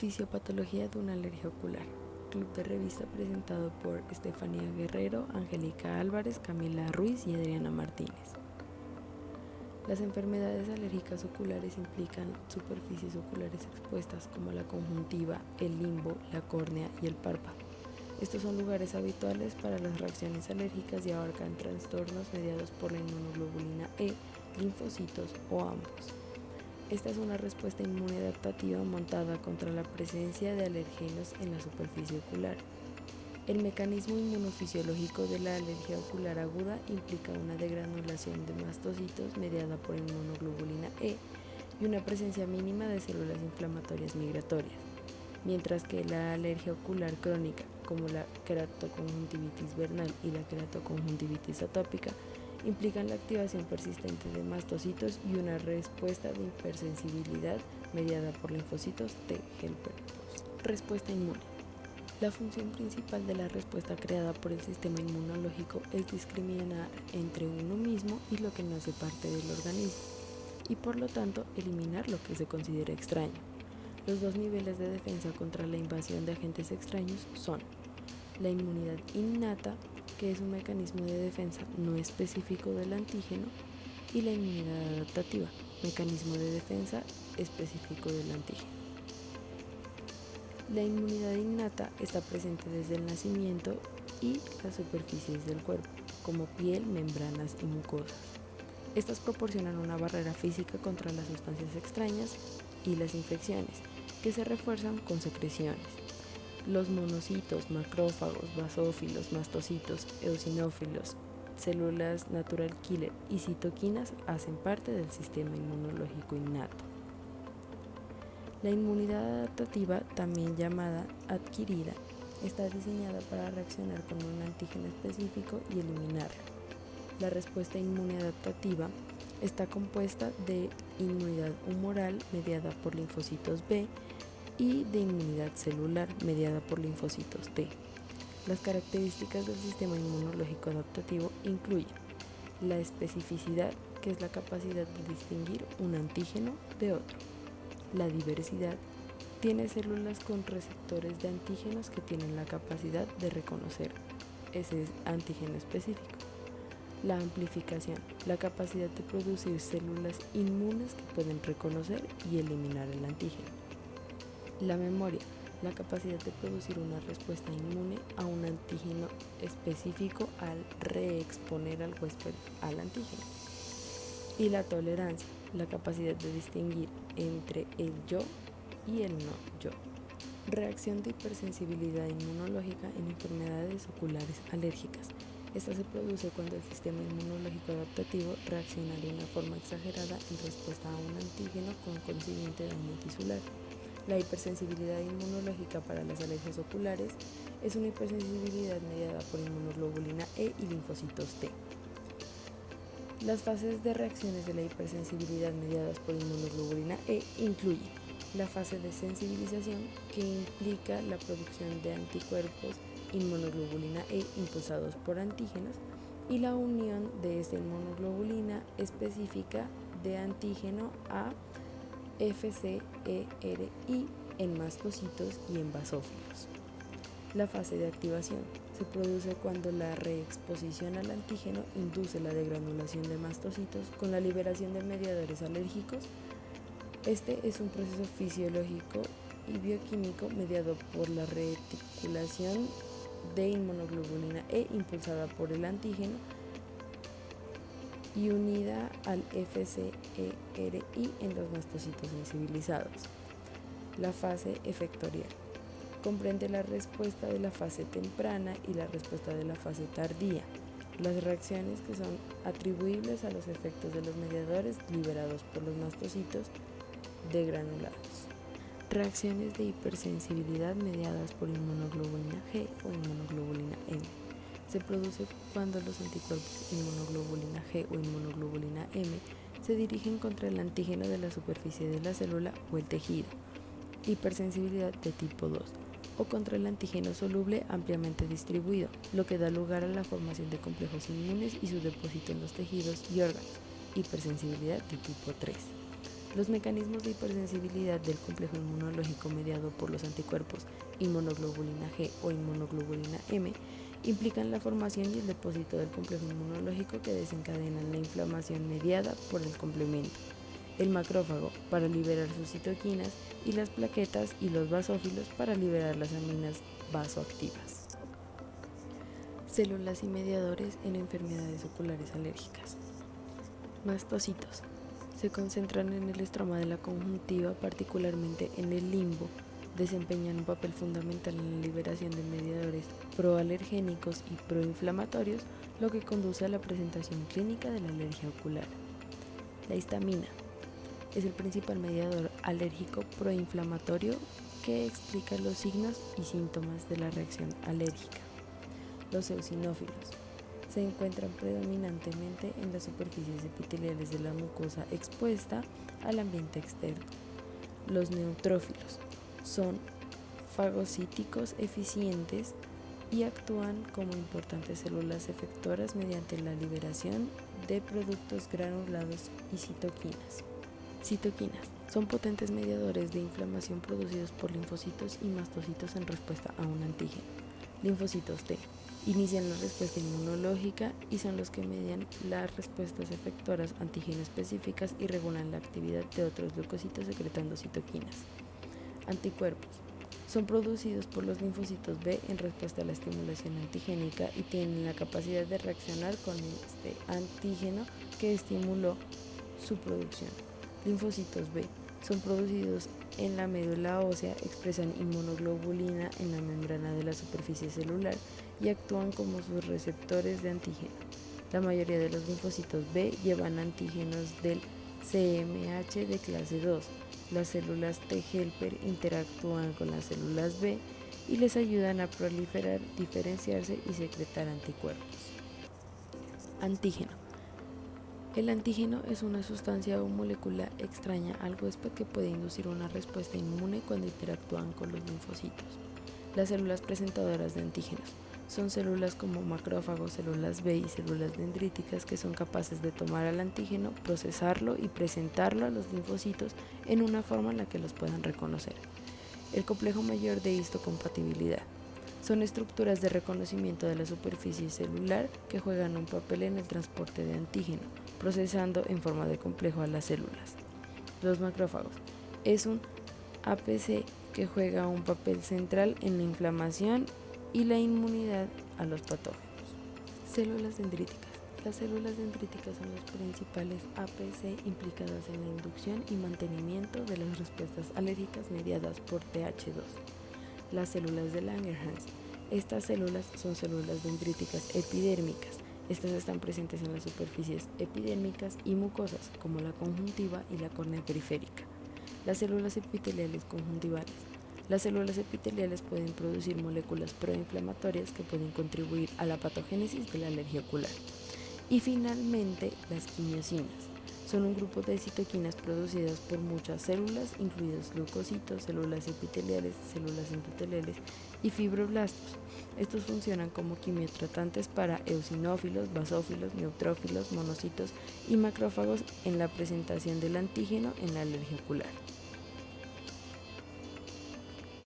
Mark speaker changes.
Speaker 1: Fisiopatología de una alergia ocular. Club de revista presentado por Estefanía Guerrero, Angélica Álvarez, Camila Ruiz y Adriana Martínez. Las enfermedades alérgicas oculares implican superficies oculares expuestas como la conjuntiva, el limbo, la córnea y el párpado. Estos son lugares habituales para las reacciones alérgicas y abarcan trastornos mediados por la inmunoglobulina E, linfocitos o ambos. Esta es una respuesta inmune adaptativa montada contra la presencia de alergenos en la superficie ocular. El mecanismo inmunofisiológico de la alergia ocular aguda implica una degranulación de mastocitos mediada por inmunoglobulina E y una presencia mínima de células inflamatorias migratorias, mientras que la alergia ocular crónica, como la queratoconjuntivitis vernal y la queratoconjuntivitis atópica, implican la activación persistente de mastocitos y una respuesta de hipersensibilidad mediada por linfocitos T helper. Respuesta inmune. La función principal de la respuesta creada por el sistema inmunológico es discriminar entre uno mismo y lo que no hace parte del organismo, y por lo tanto eliminar lo que se considera extraño. Los dos niveles de defensa contra la invasión de agentes extraños son la inmunidad innata, que es un mecanismo de defensa no específico del antígeno, y la inmunidad adaptativa, mecanismo de defensa específico del antígeno. La inmunidad innata está presente desde el nacimiento y las superficies del cuerpo, como piel, membranas y mucosas. Estas proporcionan una barrera física contra las sustancias extrañas y las infecciones, que se refuerzan con secreciones. Los monocitos, macrófagos, basófilos, mastocitos, eosinófilos, células natural killer y citoquinas hacen parte del sistema inmunológico innato. La inmunidad adaptativa, también llamada adquirida, está diseñada para reaccionar con un antígeno específico y eliminarlo. La respuesta inmune adaptativa está compuesta de inmunidad humoral mediada por linfocitos B y de inmunidad celular mediada por linfocitos T. Las características del sistema inmunológico adaptativo incluyen la especificidad, que es la capacidad de distinguir un antígeno de otro. La diversidad, tiene células con receptores de antígenos que tienen la capacidad de reconocer ese antígeno específico. La amplificación, la capacidad de producir células inmunes que pueden reconocer y eliminar el antígeno. La memoria, la capacidad de producir una respuesta inmune a un antígeno específico al reexponer al huésped al antígeno. Y la tolerancia, la capacidad de distinguir entre el yo y el no yo. Reacción de hipersensibilidad inmunológica en enfermedades oculares alérgicas. Esta se produce cuando el sistema inmunológico adaptativo reacciona de una forma exagerada en respuesta a un antígeno con consiguiente daño tisular. La hipersensibilidad inmunológica para las alergias oculares es una hipersensibilidad mediada por inmunoglobulina E y linfocitos T. Las fases de reacciones de la hipersensibilidad mediadas por inmunoglobulina E incluyen la fase de sensibilización, que implica la producción de anticuerpos inmunoglobulina E impulsados por antígenos, y la unión de esta inmunoglobulina específica de antígeno a FcERI en mastocitos y en basófilos. La fase de activación se produce cuando la reexposición al antígeno induce la degranulación de mastocitos con la liberación de mediadores alérgicos. Este es un proceso fisiológico y bioquímico mediado por la reticulación de inmunoglobulina E impulsada por el antígeno y unida al FcERI en los mastocitos sensibilizados. La fase efectorial comprende la respuesta de la fase temprana y la respuesta de la fase tardía, las reacciones que son atribuibles a los efectos de los mediadores liberados por los mastocitos degranulados. Reacciones de hipersensibilidad mediadas por inmunoglobulina G o inmunoglobulina M. Se produce cuando los anticuerpos inmunoglobulina G o inmunoglobulina M se dirigen contra el antígeno de la superficie de la célula o el tejido. Hipersensibilidad de tipo 2 o contra el antígeno soluble ampliamente distribuido, lo que da lugar a la formación de complejos inmunes y su depósito en los tejidos y órganos. Hipersensibilidad de tipo 3. Los mecanismos de hipersensibilidad del complejo inmunológico mediado por los anticuerpos inmunoglobulina G o inmunoglobulina M implican la formación y el depósito del complejo inmunológico que desencadenan la inflamación mediada por el complemento, el macrófago para liberar sus citoquinas y las plaquetas y los basófilos para liberar las aminas vasoactivas. Células y mediadores en enfermedades oculares alérgicas. Mastocitos. Se concentran en el estroma de la conjuntiva, particularmente en el limbo. Desempeñan un papel fundamental en la liberación de mediadores proalergénicos y proinflamatorios, lo que conduce a la presentación clínica de la alergia ocular. La histamina es el principal mediador alérgico proinflamatorio que explica los signos y síntomas de la reacción alérgica. Los eosinófilos se encuentran predominantemente en las superficies epiteliales de la mucosa expuesta al ambiente externo. Los neutrófilos son fagocíticos eficientes y actúan como importantes células efectoras mediante la liberación de productos granulados y citoquinas. Citoquinas son potentes mediadores de inflamación producidos por linfocitos y mastocitos en respuesta a un antígeno. Linfocitos T inician la respuesta inmunológica y son los que median las respuestas efectoras antígeno específicas y regulan la actividad de otros leucocitos secretando citoquinas. Anticuerpos son producidos por los linfocitos B en respuesta a la estimulación antigénica y tienen la capacidad de reaccionar con este antígeno que estimuló su producción. Linfocitos B son producidos en la médula ósea, expresan inmunoglobulina en la membrana de la superficie celular y actúan como sus receptores de antígeno. La mayoría de los linfocitos B llevan antígenos del CMH de clase 2. Las células T helper interactúan con las células B y les ayudan a proliferar, diferenciarse y secretar anticuerpos. Antígeno. El antígeno es una sustancia o molécula extraña al huésped que puede inducir una respuesta inmune cuando interactúan con los linfocitos. Las células presentadoras de antígenos son células como macrófagos, células B y células dendríticas que son capaces de tomar al antígeno, procesarlo y presentarlo a los linfocitos en una forma en la que los puedan reconocer. El complejo mayor de histocompatibilidad. Son estructuras de reconocimiento de la superficie celular que juegan un papel en el transporte de antígeno, procesando en forma de complejo a las células. Los macrófagos es un APC que juega un papel central en la inflamación y la inmunidad a los patógenos. Células dendríticas. Las células dendríticas son los principales APC implicadas en la inducción y mantenimiento de las respuestas alérgicas mediadas por TH2. Las células de Langerhans. Estas células son células dendríticas epidérmicas. Estas están presentes en las superficies epidérmicas y mucosas, como la conjuntiva y la córnea periférica. Las células epiteliales conjuntivales. Las células epiteliales pueden producir moléculas proinflamatorias que pueden contribuir a la patogénesis de la alergia ocular. Y finalmente, las quimiosinas. Son un grupo de citoquinas producidas por muchas células, incluidos leucocitos, células epiteliales, células endoteliales y fibroblastos. Estos funcionan como quimiotratantes para eosinófilos, basófilos, neutrófilos, monocitos y macrófagos en la presentación del antígeno en la alergia ocular.